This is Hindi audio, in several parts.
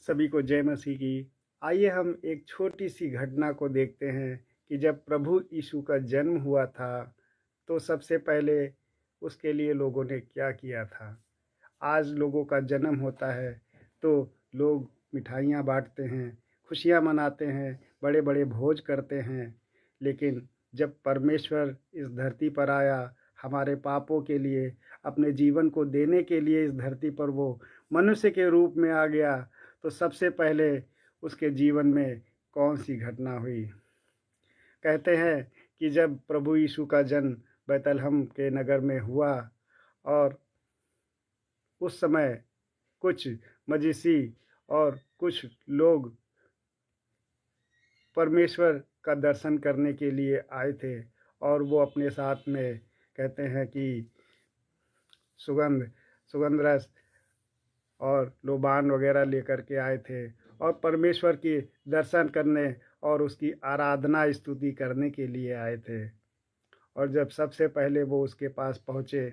सभी को जय मसीह की। आइए हम एक छोटी सी घटना को देखते हैं कि जब प्रभु यीशु का जन्म हुआ था तो सबसे पहले उसके लिए लोगों ने क्या किया था। आज लोगों का जन्म होता है तो लोग मिठाइयाँ बांटते हैं, खुशियाँ मनाते हैं, बड़े बड़े भोज करते हैं। लेकिन जब परमेश्वर इस धरती पर आया, हमारे पापों के लिए अपने जीवन को देने के लिए इस धरती पर वो मनुष्य के रूप में आ गया, तो सबसे पहले उसके जीवन में कौन सी घटना हुई। कहते हैं कि जब प्रभु यीशु का जन्म बैतलहम के नगर में हुआ और उस समय कुछ मजीसी और कुछ लोग परमेश्वर का दर्शन करने के लिए आए थे और वो अपने साथ में कहते हैं कि सुगंध रस और लोबान वगैरह लेकर के आए थे और परमेश्वर की दर्शन करने और उसकी आराधना स्तुति करने के लिए आए थे। और जब सबसे पहले वो उसके पास पहुँचे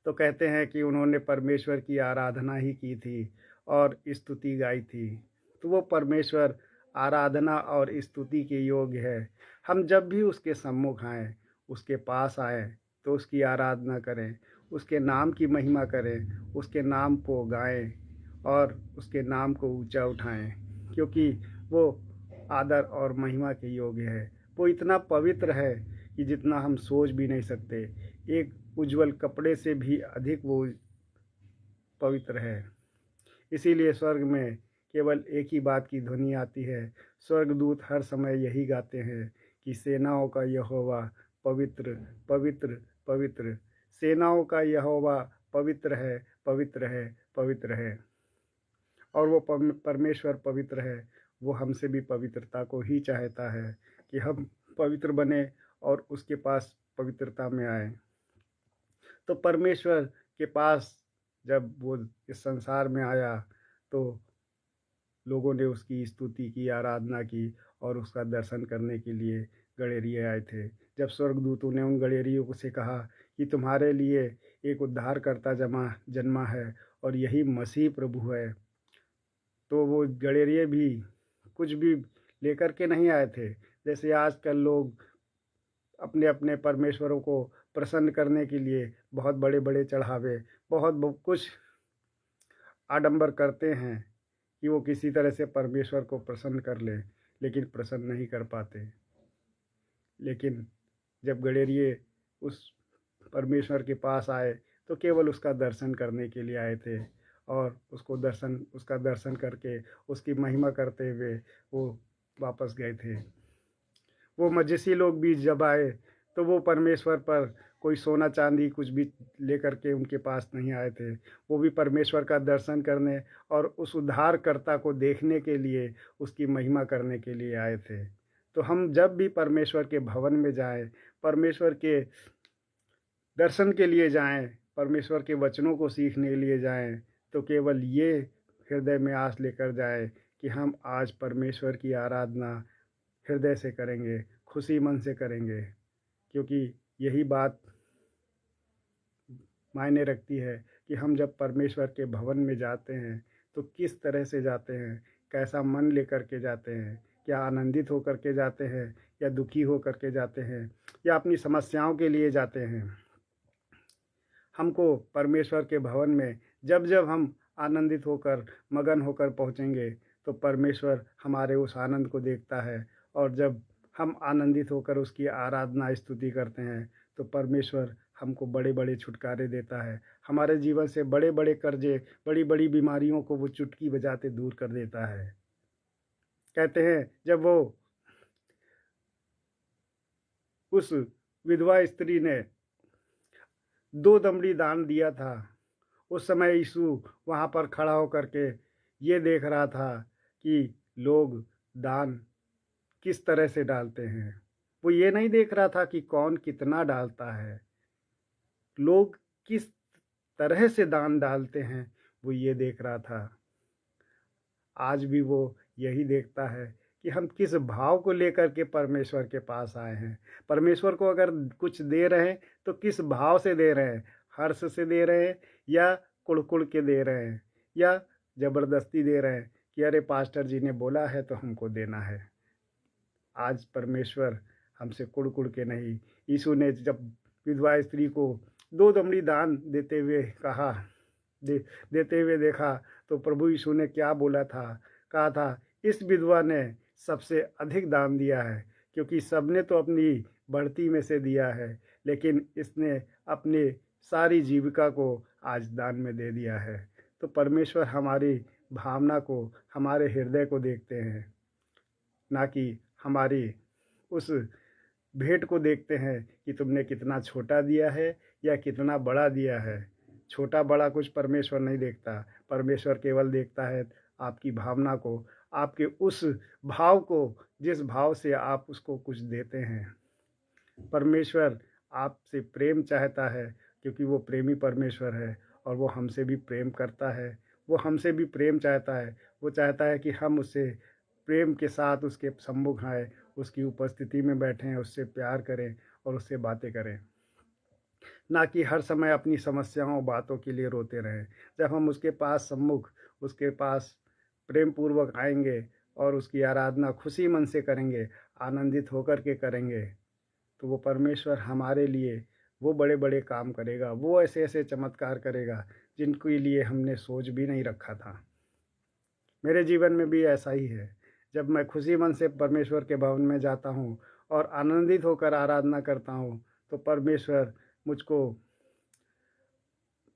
तो कहते हैं कि उन्होंने परमेश्वर की आराधना ही की थी और स्तुति गाई थी। तो वो परमेश्वर आराधना और स्तुति के योग्य है। हम जब भी उसके सम्मुख आएँ, उसके पास आएँ, तो उसकी आराधना करें, उसके नाम की महिमा करें, उसके नाम को गाएं और उसके नाम को ऊंचा उठाएं, क्योंकि वो आदर और महिमा के योग्य है। वो इतना पवित्र है कि जितना हम सोच भी नहीं सकते। एक उज्जवल कपड़े से भी अधिक वो पवित्र है। इसीलिए स्वर्ग में केवल एक ही बात की ध्वनि आती है। स्वर्गदूत हर समय यही गाते हैं कि सेनाओं का यहोवा पवित्र पवित्र पवित्र, सेनाओं का यहोवा पवित्र है पवित्र है पवित्र है। और वो परमेश्वर पवित्र है। वो हमसे भी पवित्रता को ही चाहता है कि हम पवित्र बने और उसके पास पवित्रता में आए। तो परमेश्वर के पास जब वो इस संसार में आया तो लोगों ने उसकी स्तुति की, आराधना की और उसका दर्शन करने के लिए गड़ेरिये आए थे। जब स्वर्गदूतों ने उन गड़ेरियों से कहा कि तुम्हारे लिए एक उद्धारकर्ता जन्मा है और यही मसीह प्रभु है, तो वो गड़ेरिये भी कुछ भी लेकर के नहीं आए थे। जैसे आजकल लोग अपने अपने परमेश्वरों को प्रसन्न करने के लिए बहुत बड़े बड़े चढ़ावे, बहुत कुछ आडंबर करते हैं कि वो किसी तरह से परमेश्वर को प्रसन्न कर ले, लेकिन प्रसन्न नहीं कर पाते। लेकिन जब गड़ेरिये उस परमेश्वर के पास आए तो केवल उसका दर्शन करने के लिए आए थे और उसका दर्शन करके उसकी महिमा करते हुए वो वापस गए थे। वो मजसी लोग भी जब आए तो वो परमेश्वर पर कोई सोना चांदी कुछ भी लेकर के उनके पास नहीं आए थे। वो भी परमेश्वर का दर्शन करने और उस उद्धारकर्ता को देखने के लिए, उसकी महिमा करने के लिए आए थे। तो हम जब भी परमेश्वर के भवन में जाएं, परमेश्वर के दर्शन के लिए जाएं, परमेश्वर के वचनों को सीखने के लिए जाएं, तो केवल ये हृदय में आस लेकर जाएं कि हम आज परमेश्वर की आराधना हृदय से करेंगे, खुशी मन से करेंगे, क्योंकि यही बात मायने रखती है कि हम जब परमेश्वर के भवन में जाते हैं तो किस तरह से जाते हैं, कैसा मन लेकर के जाते हैं, क्या आनंदित होकर के जाते हैं या दुखी होकर के जाते हैं या अपनी समस्याओं के लिए जाते हैं। हमको परमेश्वर के भवन में जब जब हम आनंदित होकर, मगन होकर पहुँचेंगे तो परमेश्वर हमारे उस आनंद को देखता है। और जब हम आनंदित होकर उसकी आराधना स्तुति करते हैं तो परमेश्वर हमको बड़े बड़े छुटकारे देता है। हमारे जीवन से बड़े बड़े कर्जे, बड़ी बड़ी बीमारियों को वो चुटकी बजाते दूर कर देता है। कहते हैं जब वो उस विधवा स्त्री ने 2 दमड़ी दान दिया था, उस समय यीशु वहाँ पर खड़ा होकर के ये देख रहा था कि लोग दान किस तरह से डालते हैं। वो ये नहीं देख रहा था कि कौन कितना डालता है, लोग किस तरह से दान डालते हैं, वो ये देख रहा था। आज भी वो यही देखता है कि हम किस भाव को लेकर के परमेश्वर के पास आए हैं। परमेश्वर को अगर कुछ दे रहे हैं तो किस भाव से दे रहे हैं, हर्ष से दे रहे हैं या कुड़ कुड़ के दे रहे हैं या ज़बरदस्ती दे रहे हैं कि अरे पास्टर जी ने बोला है तो हमको देना है। आज परमेश्वर हमसे कुढ़ कुढ़ के नहीं, यीशु ने जब विधवा स्त्री को 2 दमड़ी दान देते हुए कहा, देते हुए देखा, तो प्रभु यीशु ने क्या बोला था? कहा था, इस विधवा ने सबसे अधिक दान दिया है, क्योंकि सबने तो अपनी बढ़ती में से दिया है, लेकिन इसने अपनी सारी जीविका को आज दान में दे दिया है। तो परमेश्वर हमारी भावना को, हमारे हृदय को देखते हैं, ना कि हमारी उस भेंट को देखते हैं कि तुमने कितना छोटा दिया है या कितना बड़ा दिया है। छोटा बड़ा कुछ परमेश्वर नहीं देखता। परमेश्वर केवल देखता है आपकी भावना को, आपके उस भाव को, जिस भाव से आप उसको कुछ देते हैं। परमेश्वर आपसे प्रेम चाहता है, क्योंकि वो प्रेमी परमेश्वर है और वो हमसे भी प्रेम करता है। वो हमसे भी प्रेम चाहता है। वो चाहता है कि हम उससे प्रेम के साथ उसके सम्मुख आए, उसकी उपस्थिति में बैठें, उससे प्यार करें और उससे बातें करें, ना कि हर समय अपनी समस्याओं बातों के लिए रोते रहें। जब हम उसके पास सम्मुख, उसके पास प्रेम पूर्वक आएंगे और उसकी आराधना खुशी मन से करेंगे, आनंदित होकर के करेंगे, तो वो परमेश्वर हमारे लिए वो बड़े बड़े काम करेगा। वो ऐसे ऐसे चमत्कार करेगा जिनके लिए हमने सोच भी नहीं रखा था। मेरे जीवन में भी ऐसा ही है। जब मैं खुशी मन से परमेश्वर के भवन में जाता हूँ और आनंदित होकर आराधना करता हूँ, तो परमेश्वर मुझको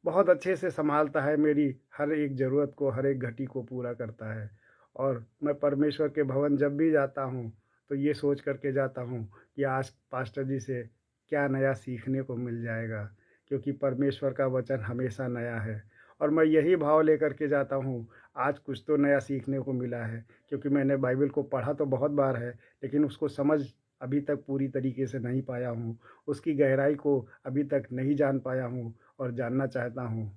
बहुत अच्छे से संभालता है, मेरी हर एक ज़रूरत को, हर एक घटी को पूरा करता है। और मैं परमेश्वर के भवन जब भी जाता हूँ, तो ये सोच करके जाता हूँ कि आज पास्टर जी से क्या नया सीखने को मिल जाएगा, क्योंकि परमेश्वर का वचन हमेशा नया है। और मैं यही भाव लेकर के जाता हूँ, आज कुछ तो नया सीखने को मिला है, क्योंकि मैंने बाइबल को पढ़ा तो बहुत बार है, लेकिन उसको समझ अभी तक पूरी तरीके से नहीं पाया हूँ। उसकी गहराई को अभी तक नहीं जान पाया हूँ और जानना चाहता हूँ।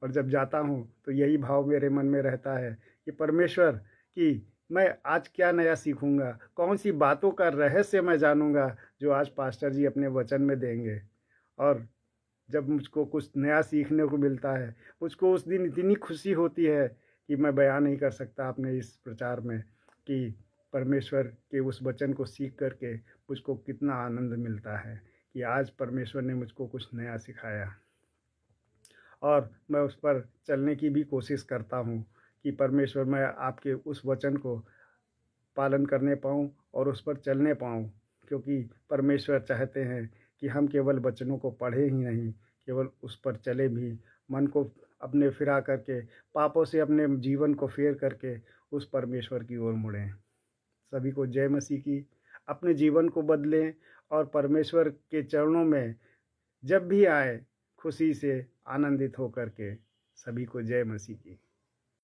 और जब जाता हूँ तो यही भाव मेरे मन में रहता है कि परमेश्वर, कि मैं आज क्या नया सीखूँगा, कौन सी बातों का रहस्य मैं जानूँगा जो आज पास्टर जी अपने वचन में देंगे। और जब मुझको कुछ नया सीखने को मिलता है, मुझको उस दिन इतनी खुशी होती है कि मैं बयान नहीं कर सकता अपने इस प्रचार में, कि परमेश्वर के उस वचन को सीख करके मुझको कितना आनंद मिलता है कि आज परमेश्वर ने मुझको कुछ नया सिखाया। और मैं उस पर चलने की भी कोशिश करता हूँ कि परमेश्वर, मैं आपके उस वचन को पालन करने पाऊँ और उस पर चलने पाऊँ, क्योंकि परमेश्वर चाहते हैं कि हम केवल वचनों को पढ़ें ही नहीं, केवल उस पर चले भी, मन को अपने फिरा करके, पापों से अपने जीवन को फेर करके उस परमेश्वर की ओर मुड़ें। सभी को जय मसीह की। अपने जीवन को बदलें और परमेश्वर के चरणों में जब भी आए, खुशी से आनंदित होकर के। सभी को जय मसीह की।